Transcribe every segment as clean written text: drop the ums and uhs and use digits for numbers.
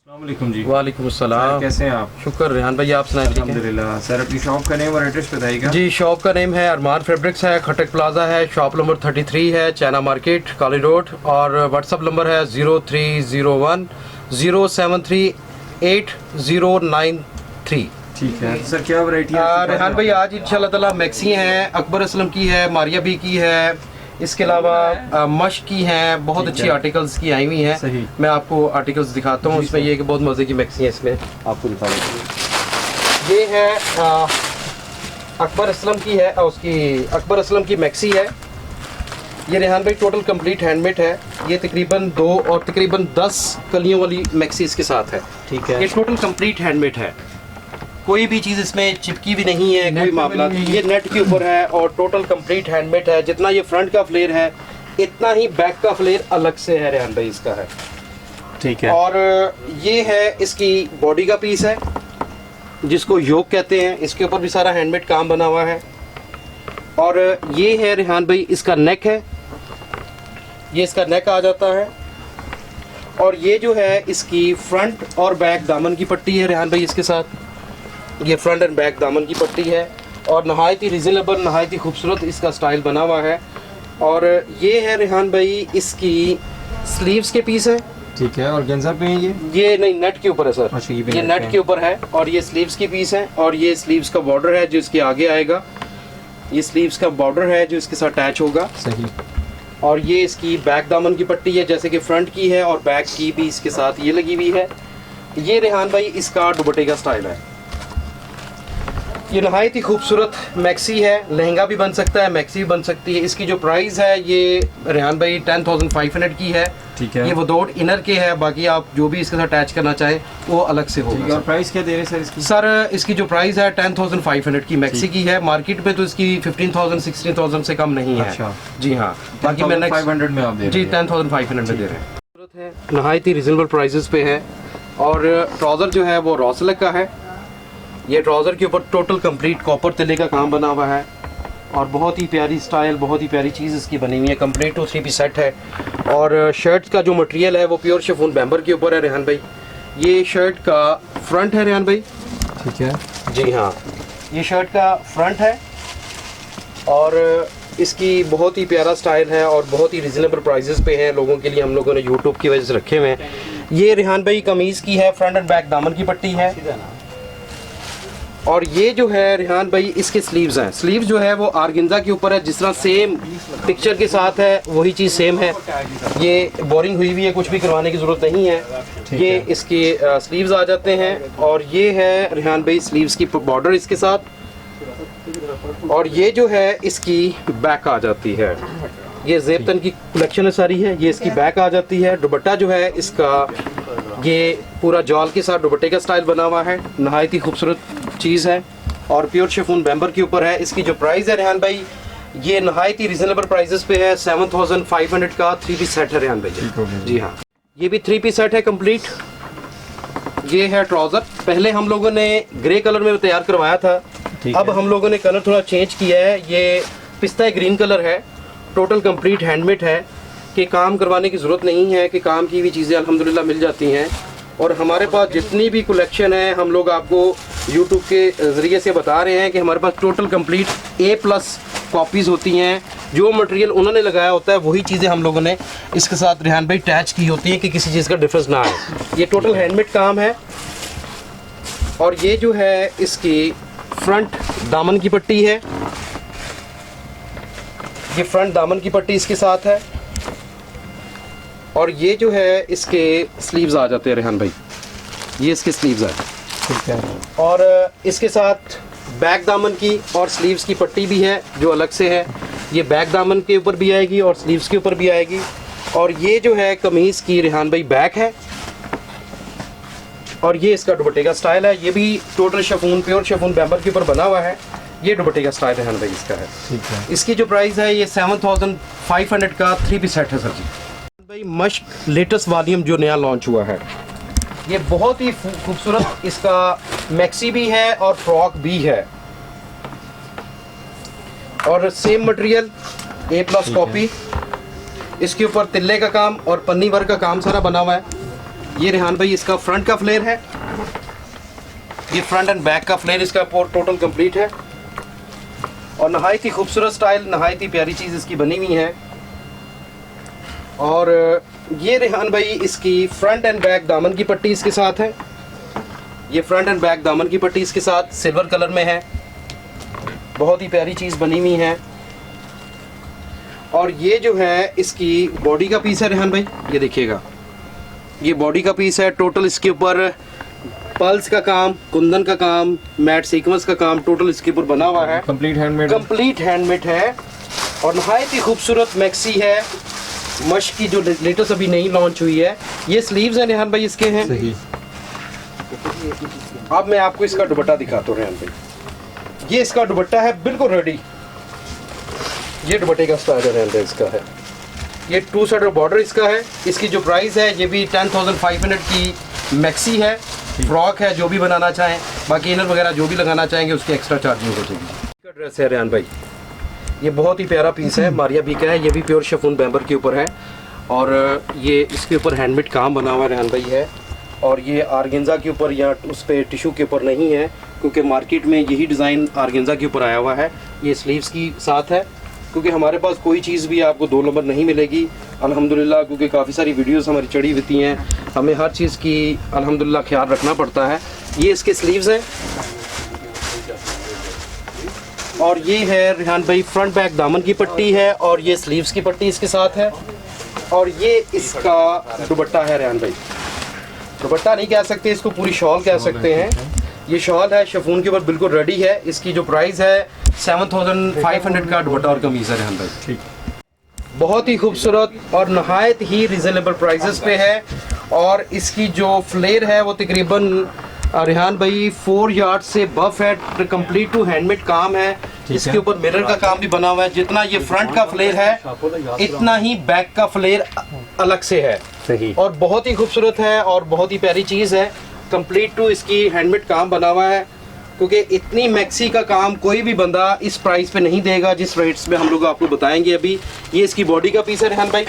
वालेकुम जी। वालेकुम अस्सलाम। कैसे हैं आप? शुक्र रेहान भाई, आप सुनाए? ठीक है अल्हम्दुलिल्लाह। सर अपनी शॉप का नेम और एड्रेस बताइएगा। जी, शॉप का नेम है अरमान फैब्रिक्स है, खटक प्लाजा है, शॉप नंबर 33 है, चाइना मार्केट, काली रोड। और व्हाट्सअप नंबर है 0301 ठीक है सर, क्या वैरायटी है? रेहान भाई आज इंशाल्लाह ताला मैक्सी हैं, अकबर असलम की है, मारिया बी की है, इसके अलावा मश की हैं, बहुत अच्छी आर्टिकल्स की आई हुई हैं। मैं आपको आर्टिकल्स दिखाता हूँ। इसमें ये कि बहुत मज़े की मैक्सी है, इसमें आपको दिखा देता हूँ। ये है अकबर असलम की है, उसकी अकबर असलम की मैक्सी है। ये रेहान भाई टोटल कंप्लीट हैंडमेड है। ये तकरीबन 2 और तकरीबन 10 कलियों वाली मैक्सी इसके साथ है। ठीक है, ये टोटल कंप्लीट हैंडमेड है, कोई भी चीज़ इसमें चिपकी भी नहीं है, कोई मामला नहीं। ये नेट के ऊपर है और टोटल कंप्लीट हैंडमेड है। जितना ये फ्रंट का फ्लेयर है इतना ही बैक का फ्लेयर अलग से है रेहान भाई, इसका है। ठीक है। और ये है इसकी बॉडी का पीस है जिसको योक कहते हैं। इसके ऊपर भी सारा हैंडमेड काम बना हुआ है। और ये है रेहान भाई इसका नेक है, ये इसका नेक आ जाता है। और ये जो है इसकी फ्रंट और बैक दामन की पट्टी है रेहान भाई, इसके साथ ये फ्रंट एंड बैक दामन की पट्टी है। और नहायत ही रिजनेबल, नहायत ही खूबसूरत इसका स्टाइल बना हुआ है। और ये है रेहान भाई इसकी स्लीव्स के पीस है। ठीक है, और गेंजा पे है ये नहीं, नेट के ऊपर है सर। अच्छा, ये नेट के ऊपर है। और ये स्लीव्स के पीस है। और ये स्लीव्स का बॉर्डर है जो इसके आगे आएगा। ये स्लीव्स का बॉर्डर है जो इसके साथ अटैच होगा। सही। और ये इसकी बैक दामन की पट्टी है, जैसे कि फ्रंट की है और बैक की भी इसके साथ ये लगी हुई है। ये रेहान भाई इसका दुपट्टे का स्टाइल है। ये नहायत ही खूबसूरत मैक्सी है, लहंगा भी बन सकता है, मैक्सी भी बन सकती है। इसकी जो प्राइस है ये रेहान भाई 10,500 की है। ठीक है। ये विदाउट इनर के है, बाकी आप जो भी इसके साथ अटैच करना चाहें वो अलग से होगा। और प्राइस क्या दे रहे हैं सर इसकी? सर इसकी जो प्राइस है 10,500 की मैक्सी की है। मार्केट में तो इसकी 15,000 16,000 से कम नहीं है। अच्छा। जी हाँ, बाकी मैं 500 में आप दे रहे हैं? जी 10,500 में दे रहे हैं। नहायत ही रिजनेबल प्राइसेस पे है। और ट्राउज़र जो है वो रॉ सिल्क का है। ये ट्राउज़र के ऊपर टोटल कंप्लीट कॉपर तिल्ले का काम बना हुआ है। और बहुत ही प्यारी स्टाइल, बहुत ही प्यारी चीज़ इसकी बनी हुई है। कंप्लीट 2-3 पीस सेट है। और शर्ट का जो मटेरियल है वो प्योर शिफॉन बैम्बर के ऊपर है रेहान भाई। ये शर्ट का फ्रंट है रेहान भाई। ठीक है। जी हाँ, ये शर्ट का फ्रंट है। और इसकी बहुत ही प्यारा स्टाइल है और बहुत ही रिजनेबल प्राइसेस पे है। लोगों के लिए हम लोगों ने यूट्यूब की वजह से रखे हुए हैं। ये रेहान भाई कमीज़ की है, फ्रंट एंड बैक दामन की पट्टी है। और ये जो है रेहान भाई इसके स्लीव्स हैं। स्लीव्स जो है वो आर्गेन्जा के ऊपर है, जिस तरह सेम पिक्चर के साथ है वही चीज़ सेम है। ये बोरिंग हुई हुई है, कुछ भी करवाने की ज़रूरत नहीं है। ये इसके स्लीव्स आ जाते हैं। और ये है रेहान भाई स्लीव्स की बॉर्डर इसके साथ। और ये जो है इसकी बैक आ जाती है। ये ज़ेबतन की कलेक्शन है सारी है। ये इसकी बैक आ जाती है। दुपट्टा जो है इसका ये पूरा जॉल के साथ दुपट्टे का स्टाइल बना हुआ है। नहायत ही खूबसूरत चीज़ है और प्योर शिफॉन बैम्बर के ऊपर है। इसकी जो प्राइस है रेहान भाई ये नहायत ही रिजनेबल प्राइसेस पे है। 7,500 का 3 पीस सेट है रेहान भाई। जी हाँ, ये भी 3 पीस सेट है कंप्लीट। ये है ट्राउज़र। पहले हम लोगों ने ग्रे कलर में तैयार करवाया था, अब हम लोगों ने कलर थोड़ा चेंज किया है। ये पिस्ता ग्रीन कलर है। टोटल कंप्लीट हैंडमेड है कि काम करवाने की ज़रूरत नहीं है, कि काम की भी चीज़ें अल्हम्दुलिल्लाह मिल जाती हैं। और हमारे पास जितनी भी कलेक्शन है हम लोग आपको यूट्यूब के ज़रिए से बता रहे हैं कि हमारे पास टोटल कंप्लीट A+ कॉपीज़ होती हैं। जो मटेरियल उन्होंने लगाया होता है वही चीज़ें हम लोगों ने इसके साथ रेहान भाई अटैच की होती हैं कि किसी चीज़ का डिफरेंस ना आए। ये टोटल हैंडमेड काम है। और ये जो है इसकी फ्रंट दामन की पट्टी है। ये फ्रंट दामन की पट्टी इसके साथ है। और ये जो है इसके स्लीव्स आ जाते हैं रेहान भाई, ये इसके स्लीव्स है। ठीक है। और इसके साथ बैक दामन की और स्लीव्स की पट्टी भी है जो अलग से है। ये बैक दामन के ऊपर भी आएगी और स्लीव्स के ऊपर भी आएगी। और ये जो है कमीज़ की रेहान भाई बैक है। और ये इसका दुपट्टे का स्टाइल है। ये भी टोटल शिफॉन, प्योर शिफॉन बैम्बर के ऊपर बना हुआ है। ये दुपट्टे का स्टाइल रेहान भाई इसका है। ठीक है। इसकी जो प्राइस है ये 7,500 का 3 पीस सेट है सर जी। भाई मश्क लेटेस्ट वॉल्यूम जो नया लॉन्च हुआ है, ये बहुत ही खूबसूरत इसका मैक्सी भी है और फ्रॉक भी है। और सेम मटेरियल A+ कॉपी। इसके ऊपर तिल्ले का काम और पन्नी वर्क का काम सारा बना हुआ है। ये रेहान भाई इसका फ्रंट का फ्लेयर है, ये फ्रंट एंड बैक का फ्लेयर इसका टोटल कंप्लीट है। और नहायत ही खूबसूरत स्टाइल, नहायत ही प्यारी चीज़ इसकी बनी हुई है। और ये रेहान भाई इसकी फ्रंट एंड बैक दामन की पट्टी इसके साथ है। ये फ्रंट एंड बैक दामन की पट्टी इसके साथ सिल्वर कलर में है, बहुत ही प्यारी चीज़ बनी हुई है। और ये जो है इसकी बॉडी का पीस है रेहान भाई, ये देखिएगा, ये बॉडी का पीस है। टोटल इसके ऊपर पल्स का काम, कुंदन का काम, मैट सीक्वेंस का काम टोटल इसके ऊपर बना हुआ है। कंप्लीट हैंडमेड, कंप्लीट हैंडमेड है और नहायत ही खूबसूरत मैक्सी है। मश की जो लेटेस्ट अभी नई लॉन्च हुई है। ये स्लीव्स हैं रेहान भाई इसके हैं। सही। अब मैं आपको इसका दुपट्टा दिखाता हूँ रेहान भाई। ये इसका दुपट्टा है बिल्कुल रेडी। ये दुपट्टे का स्टाइल है रेहान भाई इसका है। ये 2 साइड बॉर्डर इसका है। इसकी जो प्राइस है ये भी 10,500 की मैक्सी है। फ्रॉक है, जो भी बनाना चाहें, बाकी इनर वगैरह जो भी लगाना चाहेंगे उसकी एक्स्ट्रा चार्जिंग हो जाएगी। इसका ड्रेस है रेहान भाई, ये बहुत ही प्यारा पीस है, मारिया बी का है। ये भी प्योर शिफॉन बैम्बर के ऊपर है और ये इसके ऊपर हैंडमेड काम बना हुआ रेहान भाई है। और ये आर्गेंजा के ऊपर या उस पर टिशू के ऊपर नहीं है, क्योंकि मार्केट में यही डिज़ाइन आर्गेंजा के ऊपर आया हुआ है। ये स्लीव्स की साथ है, क्योंकि हमारे पास कोई चीज़ भी आपको 2 नंबर नहीं मिलेगी अल्हम्दुलिल्लाह, क्योंकि काफ़ी सारी वीडियोस हमारी चढ़ी होती हैं, हमें हर चीज़ की अल्हम्दुलिल्लाह ख्याल रखना पड़ता है। ये इसके स्लीव्स हैं और ये है रेहान भाई फ्रंट बैक दामन की पट्टी है और ये स्लीव्स की पट्टी इसके साथ है। और ये इसका दुपट्टा है रेहान भाई, दुपट्टा नहीं कह सकते इसको, पूरी शॉल कह सकते हैं। ये शॉल है शिफॉन के ऊपर बिल्कुल रेडी है। इसकी जो प्राइस है 7,500 का दुपट्टा और कमीज़ है रेहान भाई। ठीक, बहुत ही खूबसूरत और नहायत ही रिजनेबल प्राइसेस पे है। और इसकी जो फ्लेयर है वो तकरीबन रेहान भाई 4 यार्ड से बफ है, कंप्लीट टू हैंडमेड काम है। इसके ऊपर मिरर का काम भी बना हुआ है। जितना ये फ्रंट का फ्लेयर है इतना ही बैक का फ्लेयर अलग से है। सही। और बहुत ही खूबसूरत है और बहुत ही प्यारी चीज़ है। कंप्लीट टू इसकी हैंडमेड काम बना हुआ है, क्योंकि इतनी मैक्सी का काम कोई भी बंदा इस प्राइस पे नहीं देगा जिस रेट्स में हम लोग आपको बताएंगे अभी। ये इसकी बॉडी का पीस है रेहान भाई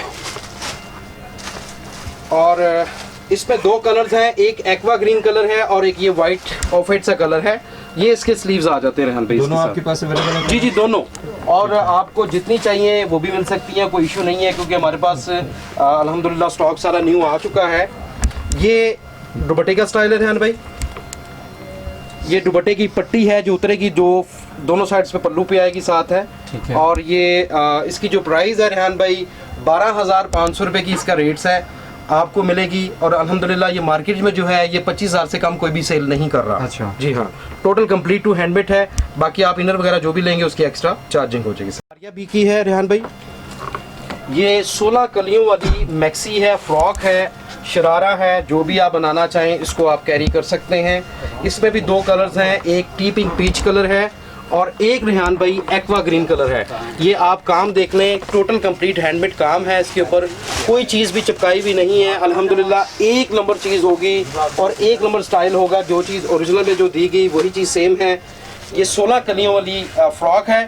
और इसमें 2 कलर्स हैं, एक एक्वा ग्रीन कलर है और एक ये वाइट ऑफ वाइट सा कलर है। ये इसके स्लीव्स आ जाते हैं रेहान भाई। दोनों आपके पास अवेलेबल है? जी जी दोनों, और आपको जितनी चाहिए वो भी मिल सकती हैं, कोई इशू नहीं है, क्योंकि हमारे पास अल्हम्दुलिल्लाह स्टॉक सारा न्यू आ चुका है। ये दुपट्टे का स्टाइल है रेहान भाई। ये दुपट्टे की पट्टी है जो उतरेगी, जो दोनों साइड्स पे पल्लू पे आएगी साथ है। ठीक है। और ये इसकी जो प्राइस है रेहान भाई 12,500 रुपये की इसका रेट्स है आपको मिलेगी। और अल्हम्दुलिल्लाह ये मार्केट में जो है ये 25,000 से कम कोई भी सेल नहीं कर रहा। अच्छा। जी हाँ, टोटल कंप्लीट टू हैंडमेड है। बाकी आप इनर वगैरह जो भी लेंगे उसकी एक्स्ट्रा चार्जिंग हो जाएगी। मारिया बी की है रेहान भाई, ये 16 कलियों वाली मैक्सी है, फ्रॉक है, शरारा है, जो भी आप बनाना चाहें इसको आप कैरी कर सकते हैं। इसमें भी 2 कलर्स हैं, एक टी पिंक पीच कलर है और एक रेहान भाई एक्वा ग्रीन कलर है। ये आप काम देख लें, टोटल कंप्लीट हैंडमेड काम है। इसके ऊपर कोई चीज़ भी चिपकाई भी नहीं है। अल्हम्दुलिल्लाह 1 नंबर चीज़ होगी और 1 नंबर स्टाइल होगा। जो चीज़ ओरिजिनल में जो दी गई वही चीज़ सेम है। ये 16 कलियों वाली फ्रॉक है।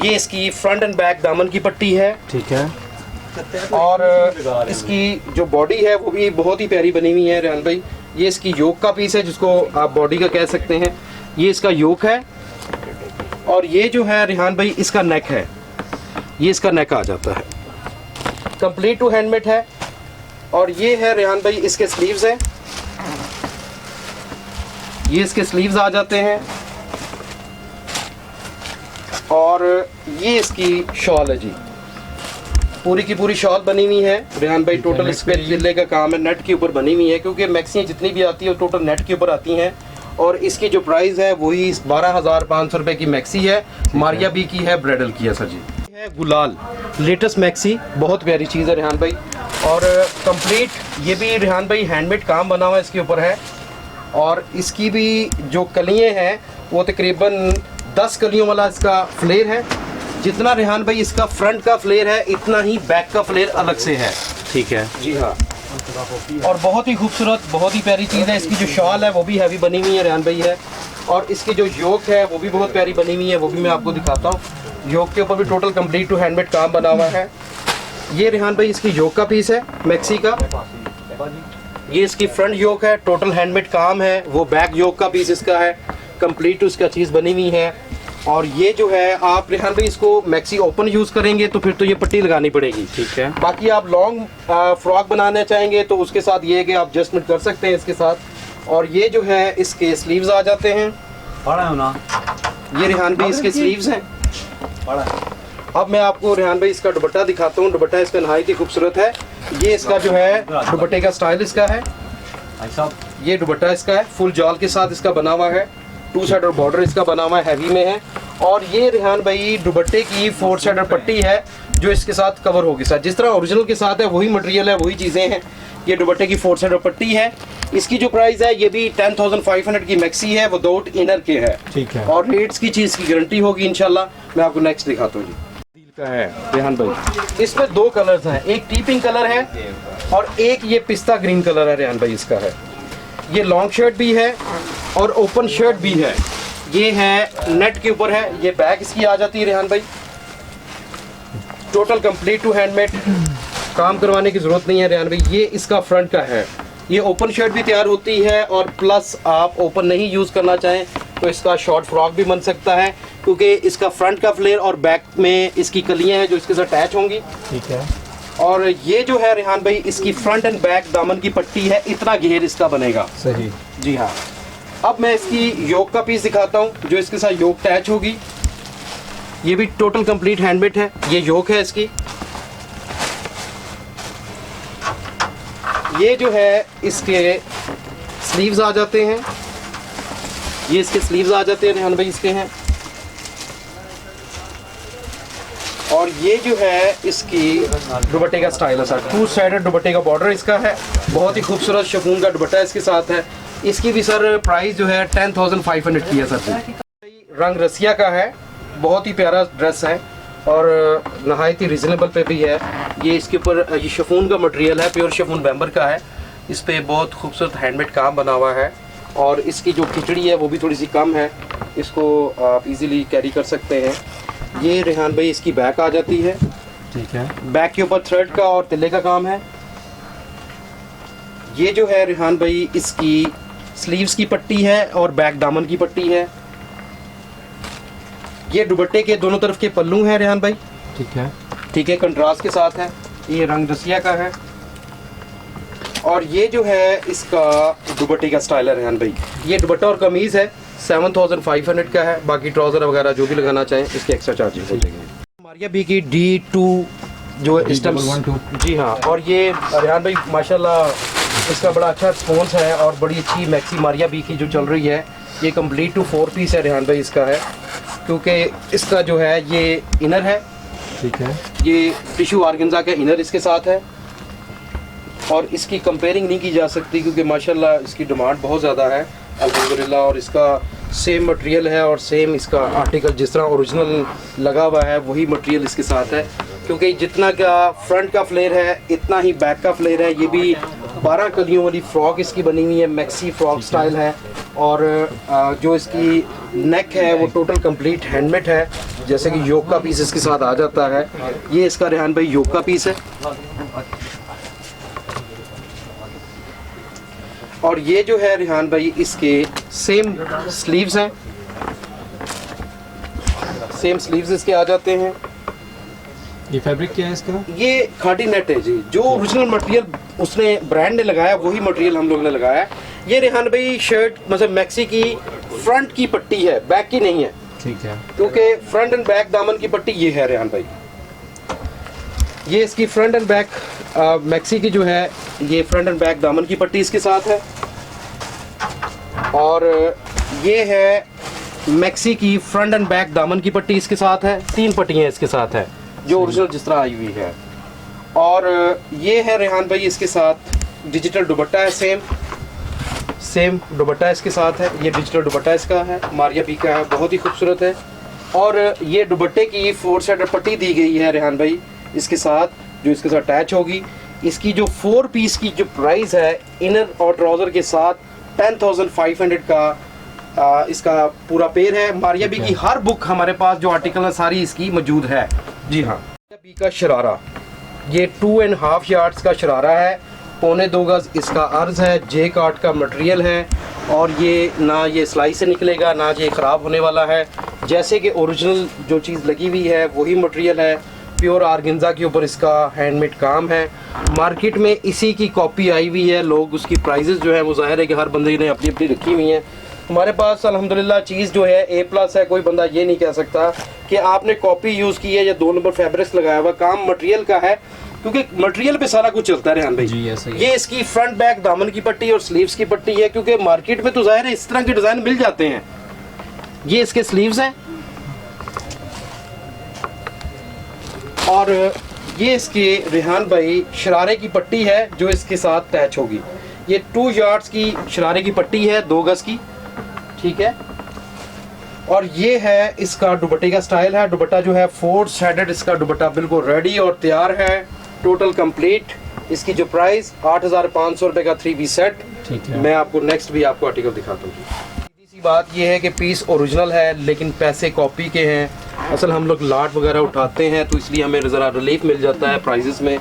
ये इसकी फ्रंट एंड बैक दामन की पट्टी है। ठीक है। और इसकी जो बॉडी है वो भी बहुत ही प्यारी बनी हुई है रेहान भाई। ये इसकी योक का पीस है जिसको आप बॉडी का कह सकते हैं। ये इसका योक है और ये जो है रेहान भाई इसका नेक है, ये इसका नेक आ जाता है। कंप्लीट टू हैंडमेड है। और ये है रेहान भाई इसके स्लीव्स हैं, ये इसके स्लीव्स आ जाते हैं। और ये इसकी शॉल है जी, पूरी की पूरी शॉल बनी हुई है रेहान भाई। टोटल इस पे जिले का काम है, नेट के ऊपर बनी हुई है, क्योंकि मैक्सियाँ जितनी भी आती है वो टोटल नेट के ऊपर आती हैं। और इसकी जो प्राइस है वही 12,500 रुपये की मैक्सी है। मारिया बी की है, ब्राइडल की है सर जी। ये है गुलाल लेटेस्ट मैक्सी, बहुत प्यारी चीज़ है रेहान भाई। और कंप्लीट ये भी रेहान भाई हैंडमेड काम बना हुआ है इसके ऊपर है। और इसकी भी जो कलियाँ हैं वो तकरीबन 10 कलियों वाला इसका फ्लेयर है। जितना रेहान भाई इसका फ्रंट का फ्लेयर है इतना ही बैक का फ्लेयर अलग से है। ठीक है। जी हाँ, और बहुत ही खूबसूरत, बहुत ही प्यारी चीज़ है। इसकी जो शॉल है वो भी हैवी बनी हुई है रेहान भाई है। और इसकी जो योक है वो भी बहुत प्यारी बनी हुई है, वो भी मैं आपको दिखाता हूँ। योक के ऊपर भी टोटल कंप्लीट टू हैंडमेड काम बना हुआ है। ये रेहान भाई इसकी योक का पीस है मैक्सी का। ये इसकी फ्रंट योक है, टोटल हैंडमेड काम है। वो बैक योक का पीस इसका है, कंप्लीट उसका चीज़ बनी हुई है। और ये जो है आप रेहान भाई इसको मैक्सी ओपन यूज़ करेंगे तो फिर तो ये पट्टी लगानी पड़ेगी। ठीक है। बाकी आप लॉन्ग फ्रॉक बनाना चाहेंगे तो उसके साथ ये है कि आप एडजस्टमेंट कर सकते हैं इसके साथ। और ये जो है इसके स्लीव्स आ जाते हैं। ये रेहान भाई इसके स्लीव्स हैं। अब मैं आपको रेहान भाई इसका दुपट्टा दिखाता हूँ। दुपट्टा इसका नहायत ही खूबसूरत है। ये इसका जो है दुपट्टे का स्टाइल इसका है। ये दुपट्टा इसका है, फुल जाल के साथ इसका बना हुआ है। 2 साइडर बॉर्डर इसका बना हुआ है, हैवी में है। और ये रेहान भाई दुपट्टे की 4 साइडर पट्टी है जो इसके साथ कवर होगी सर। जिस तरह ओरिजिनल के साथ है वही मटेरियल है, वही चीज़ें हैं। ये दुपट्टे की 4 साइडर पट्टी है। इसकी जो प्राइस है ये भी 10,500 की मैक्सी है, विदाउट इनर के है। ठीक है। और रेट्स की चीज़ की गारंटी होगी इंशाल्लाह। मैं आपको नेक्स्ट दिखाता हूँ जी। का है रेहान भाई, इसमें 2 कलर्स हैं, एक टी पिंक कलर है और एक ये पिस्ता ग्रीन कलर है रेहान भाई इसका है। ये लॉन्ग शर्ट भी है और ओपन शर्ट भी है। ये है नेट के ऊपर है। ये बैक इसकी आ जाती है रेहान भाई। टोटल कंप्लीट टू हैंडमेड, काम करवाने की जरूरत नहीं है रेहान भाई। ये इसका फ्रंट का है। ये ओपन शर्ट भी तैयार होती है और प्लस आप ओपन नहीं यूज़ करना चाहें तो इसका शॉर्ट फ्रॉक भी बन सकता है, क्योंकि इसका फ्रंट का फ्लेयर और बैक में इसकी कलियां हैं जो इसके साथ अटैच होंगी। ठीक है। और ये जो है रेहान भाई इसकी फ्रंट एंड बैक दामन की पट्टी है, इतना घेर इसका बनेगा। सही। जी हाँ। अब मैं इसकी योक का पीस दिखाता हूँ जो इसके साथ योक अटैच होगी। ये भी टोटल कंप्लीट हैंडमेड है। ये योक है इसकी। ये जो है इसके स्लीव्स आ जाते हैं। ये इसके स्लीव्स आ जाते हैं रेहान भाई इसके हैं। और ये जो है इसकी दुपट्टे का स्टाइल है सर। 2 साइडेड दुपट्टे का बॉर्डर इसका है। बहुत ही खूबसूरत शिफॉन का दुपट्टा इसके साथ है। इसकी भी सर प्राइस जो है 10,500 की है सर। रंग रसिया का है, बहुत ही प्यारा ड्रेस है और नहायत ही रिजनेबल पे भी है। ये इसके ऊपर ये शिफॉन का मटेरियल है, प्योर शिफॉन बैम्बर का है। इस पे बहुत खूबसूरत हैंडमेड काम बना हुआ है। और इसकी जो खिचड़ी है वो भी थोड़ी सी कम है, इसको आप इजीली कैरी कर सकते हैं। ये रेहान भाई इसकी बैक आ जाती है। ठीक है। बैक के ऊपर थ्रेड का और तिल्ले का काम है। ये जो है रेहान भाई इसकी स्लीव्स की पट्टी है और बैक दामन की पट्टी है। ये दुपट्टे के दोनों तरफ के पल्लू हैं रेहान भाई। ठीक है। ठीक है, कंट्रास्ट के साथ है। ये रंग रसिया का है। और ये जो है इसका दुपट्टे का स्टाइल है रेहान भाई। ये दुपट्टा और कमीज है, 7,500 का है। बाकी ट्राउजर वगैरह जो भी लगाना चाहें इसके एक्स्ट्रा चार्जेस हो जाएंगे। मारिया बी की D2 जो स्टम्प। जी हाँ। और ये रेहान भाई माशाल्लाह इसका बड़ा अच्छा रिस्पॉन्स है और बड़ी अच्छी मैक्सी मारिया बी की जो चल रही है। ये कंप्लीट टू 4 पीस है रेहान भाई इसका है, क्योंकि इसका जो है ये इनर है। ठीक है। ये टिश्यू ऑर्गेन्जा का इनर इसके साथ है और इसकी कंपेयरिंग नहीं की जा सकती क्योंकि माशाल्लाह इसकी डिमांड बहुत ज़्यादा है अल्हम्दुलिल्लाह। और इसका सेम मटेरियल है और सेम इसका आर्टिकल जिस तरह ओरिजिनल लगा हुआ है वही मटेरियल इसके साथ है, क्योंकि जितना का फ्रंट का फ्लेयर है इतना ही बैक का फ्लेयर है। ये भी 12 कलियों वाली फ्रॉक इसकी बनी हुई है, मैक्सी फ्रॉक स्टाइल है। और जो इसकी नेक है वो टोटल कंप्लीट हैंडमेड है, जैसे कि योक का पीस इसके साथ आ जाता है। ये इसका रेहान भाई योक का पीस है। और ये जो है रेहान भाई इसके सेम स्लीव्स हैं, सेम स्लीव्स इसके आ जाते हैं। ये फैब्रिक क्या है इसका? ये खाटी नेट है जी, जो ओरिजिनल मटेरियल उसने ब्रांड ने लगाया वही मटेरियल हम लोग ने लगाया। ये रेहान भाई शर्ट मतलब मैक्सी की फ्रंट की पट्टी है, बैक की नहीं है। ठीक है। क्योंकि फ्रंट एंड बैक दामन की पट्टी ये है रेहान भाई। ये इसकी फ्रंट एंड बैक मैक्सी की जो है ये फ्रंट एंड बैक दामन की पट्टी इसके साथ है। और ये है मैक्सी की फ्रंट एंड बैक दामन की पट्टी इसके साथ है। 3 पट्टियाँ इसके साथ है जो ओरिजिनल जिस तरह आई हुई है। और ये है रेहान भाई इसके साथ डिजिटल दुपट्टा है, सेम दुपट्टा इसके साथ है। ये डिजिटल दुपट्टा इसका है, मारिया बी का है, बहुत ही खूबसूरत है। और ये दुपट्टे की 4 साइड पट्टी दी गई है रेहान भाई इसके साथ, जो इसके साथ अटैच होगी। इसकी जो 4 पीस की जो प्राइस है इनर और ट्राउज़र के साथ 10,500 का इसका पूरा पेयर है। मारिया बी की हर बुक हमारे पास जो आर्टिकल है सारी इसकी मौजूद है। जी हाँ। मारिया बी का शरारा, ये 2.5 यार्ड्स का शरारा है 2.25 गज इसका अर्ज़ है, जे काट का मटेरियल है और ये ना ये सिलाई से निकलेगा ना ये ख़राब होने वाला है। जैसे कि ओरिजिनल जो चीज़ लगी हुई है वही मटेरियल है, प्योर आर्गेन्जा के ऊपर इसका हैंडमेड काम है। मार्केट में इसी की कॉपी आई हुई है, लोग उसकी प्राइजेस जो है वो ज़ाहिर है कि हर बंदे ने अपनी अपनी रखी हुई हैं। हमारे पास अल्हम्दुलिल्लाह चीज़ जो है A+ है, कोई बंदा ये नहीं कह सकता कि आपने कॉपी यूज़ की है या 2 नंबर फैब्रिक्स लगाया हुआ। काम मटेरियल का है क्योंकि मटेरियल पे सारा कुछ चलता है रेहान भाई जी। ऐसा ही ये इसकी फ्रंट बैक दामन की पट्टी और स्लीव्स की पट्टी है, क्योंकि मार्केट में तो ज़ाहिर है इस तरह के डिज़ाइन मिल जाते हैं। ये इसके स्लीव्स हैं और ये इसके रेहान भाई शरारे की पट्टी है जो इसके साथ अटैच होगी। ये 2 यार्ड्स की शरारे की पट्टी है, 2 गज की, ठीक है। और ये है इसका दुपट्टे का स्टाइल है। दुपट्टा जो है 4 शेडेड इसका दुपट्टा बिल्कुल रेडी और तैयार है, टोटल कंप्लीट। इसकी जो प्राइस 8,500 रुपये का 3 पीस सेट। ठीक है। मैं आपको नेक्स्ट भी आपको आर्टिकल दिखाता हूँ। सीधी सी बात ये है कि पीस ओरिजिनल है लेकिन पैसे कॉपी के हैं। असल हम लोग लाट वगैरह उठाते हैं तो इसलिए हमें ज़रा रिलीफ मिल जाता है प्राइजेस में।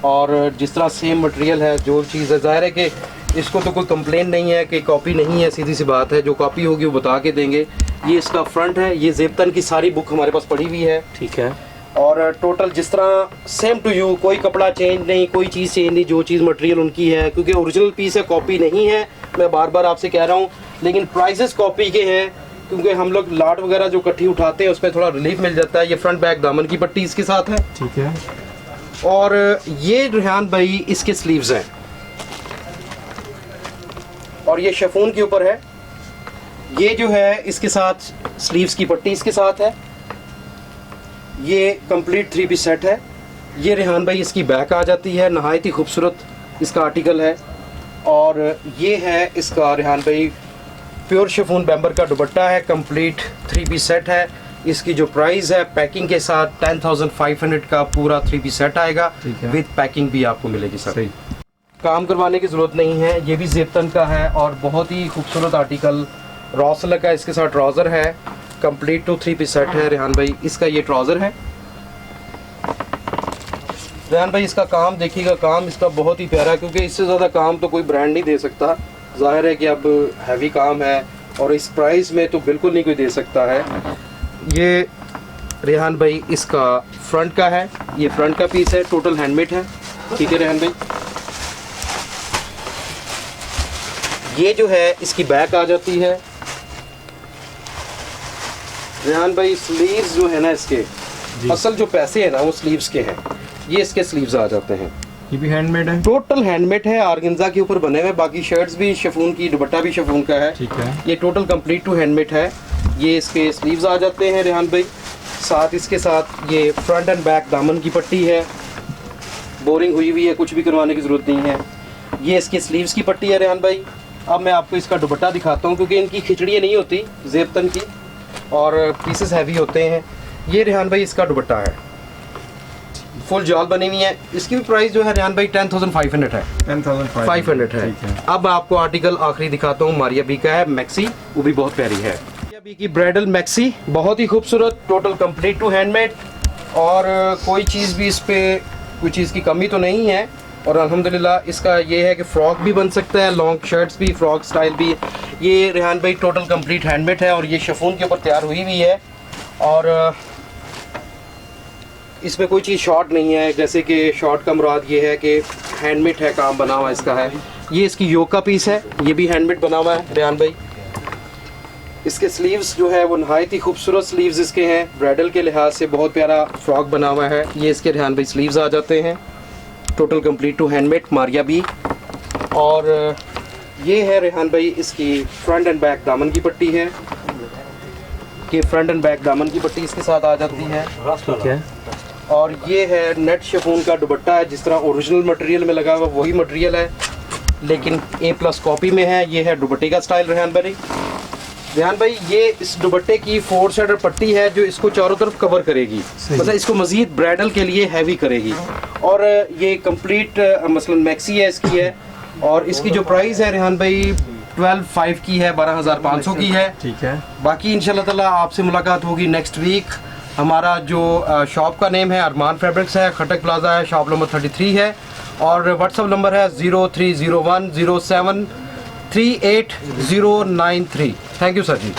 और जिस तरह सेम मटेरियल है, जो चीज़ है, ज़ाहिर है कि इसको तो कोई कंप्लेन नहीं है कि कॉपी नहीं है, सीधी सी बात है। जो कॉपी होगी वो बता के देंगे। ये इसका फ्रंट है, ये ज़ेबतन की सारी बुक हमारे पास पड़ी हुई है, ठीक है। और टोटल जिस तरह सेम टू यू, कोई कपड़ा चेंज नहीं, कोई चीज़ चेंज नहीं, जो चीज़ मटेरियल उनकी है, क्योंकि ओरिजिनल पीस है, कॉपी नहीं है। मैं बार बार आपसे कह रहा हूँ, लेकिन प्राइसेस कॉपी के हैं क्योंकि हम लोग लाट वगैरह जो इकट्ठी उठाते हैं उस पर थोड़ा रिलीफ मिल जाता है। ये फ्रंट बैक दामन की पट्टी इसके साथ है, ठीक है। और ये रेहान भाई इसके स्लीव्स हैं और ये शिफॉन के ऊपर है। ये जो है इसके साथ स्लीव्स की पट्टी इसके साथ है। ये कंप्लीट 3 पीस सेट है। ये रेहान भाई इसकी बैक आ जाती है, नहायत ही खूबसूरत इसका आर्टिकल है। और ये है इसका रेहान भाई प्योर शिफॉन बैम्बर का दुपट्टा है, कंप्लीट 3 पीस सेट है। इसकी जो प्राइस है पैकिंग के साथ 10,500 का पूरा 3 पीस सेट आएगा, विद पैकिंग भी आपको मिलेगी सर। काम करवाने की ज़रूरत नहीं है। ये भी ज़ेबतन का है और बहुत ही खूबसूरत आर्टिकल, रॉ सिल्क का इसके साथ ट्राउज़र है, कंप्लीट 3 पीस सेट है। रेहान भाई इसका ये ट्राउज़र है। रेहान भाई इसका काम देखिएगा, काम इसका बहुत ही प्यारा है क्योंकि इससे ज़्यादा काम तो कोई ब्रांड नहीं दे सकता। ज़ाहिर है कि अब हैवी काम है और इस प्राइस में तो बिल्कुल नहीं कोई दे सकता है। ये रेहान भाई इसका फ्रंट का है, ये फ्रंट का पीस है, टोटल हैंडमेड है, ठीक है रेहान भाई। ये जो है इसकी बैक आ जाती है। रेहान भाई स्लीव्स जो है ना इसके, असल जो पैसे हैं ना वो स्लीव्स के हैं। ये इसके स्लीव्स आ जाते हैं। ये भी हैंडमेड है, टोटल हैंडमेड है, आर्गेन्जा के ऊपर बने हुए। बाकी शर्ट्स भी शिफॉन की, दुपट्टा भी शिफॉन का है, ठीक है। ये टोटल कंप्लीट टू हैंडमेड है। ये इसके स्लीव्स आ जाते हैं रेहान भाई। साथ इसके साथ ये फ्रंट एंड बैक दामन की पट्टी है, बोरिंग हुई हुई है, कुछ भी करवाने की ज़रूरत नहीं है। ये इसके स्लीव्स की पट्टी है रेहान भाई। अब मैं आपको इसका दुपट्टा दिखाता हूँ क्योंकि इनकी खिचड़ियाँ नहीं होती ज़ेबतन की और पीसेस हैवी होते हैं। ये रेहान भाई इसका दुपट्टा है, फुल जाल बनी हुई है। इसकी भी प्राइस जो है रेहान भाई 10,500 है, 10,500 है। अब आपको आर्टिकल आखिरी दिखाता हूँ, मारिया बी का है, मैक्सी, वो भी बहुत प्यारी है। मारिया बी की ब्राइडल मैक्सी, बहुत ही खूबसूरत, टोटल कंप्लीट टू हैंडमेड और कोई चीज़ भी इस पर कोई चीज़ की कमी तो नहीं है। और अल्हम्दुलिल्लाह इसका ये है कि फ़्रॉक भी बन सकता है, लॉन्ग शर्ट्स भी, फ्रॉक स्टाइल भी। ये रेहान भाई टोटल कंप्लीट हैंडमेड है और ये शिफॉन के ऊपर तैयार हुई हुई है और इसमें कोई चीज़ शॉर्ट नहीं है। जैसे कि शॉर्ट का मुराद ये है कि हैंडमेड है, काम बना हुआ इसका है। ये इसकी योक का पीस है, ये भी हैंडमेड बना हुआ है रेहान भाई। इसके स्लीव्स जो है वो नहायत ही खूबसूरत स्लीव्स इसके हैं, ब्राइडल के लिहाज से बहुत प्यारा फ्रॉक बना हुआ है। ये इसके रेहान भाई स्लीव्स आ जाते हैं, total complete too handmade, Maria B. और ये है रेहान भाई इसकी फ्रंट एंड बैक दामन की पट्टी है, कि फ्रंट एंड बैक दामन की पट्टी इसके साथ आ जाती है, ठीक है। और ये है नेट शिफॉन का दुपट्टा है, जिस तरह ओरिजिनल मटेरियल में लगा हुआ वही मटेरियल है लेकिन A+ कॉपी में है। ये है दुपट्टे का स्टाइल रेहान भाई। रेहान भाई ये इस दुपट्टे की 4 शेडर पट्टी है जो इसको चारों तरफ कवर करेगी, मतलब इसको मजीद ब्राइडल के लिए हैवी करेगी। और ये कंप्लीट मसलन मैक्सी है इसकी है और इसकी जो प्राइस है रेहान भाई 12,500 की है, 12,500 की है, ठीक है। बाकी इंशाल्लाह ताला आपसे मुलाकात होगी नेक्स्ट वीक। हमारा जो शॉप का नेम है अरमान फैब्रिक्स है, खटक प्लाजा है, शॉप नंबर 33 है। और व्हाट्सअप नंबर है 0301073809 3। Thank you sir ji.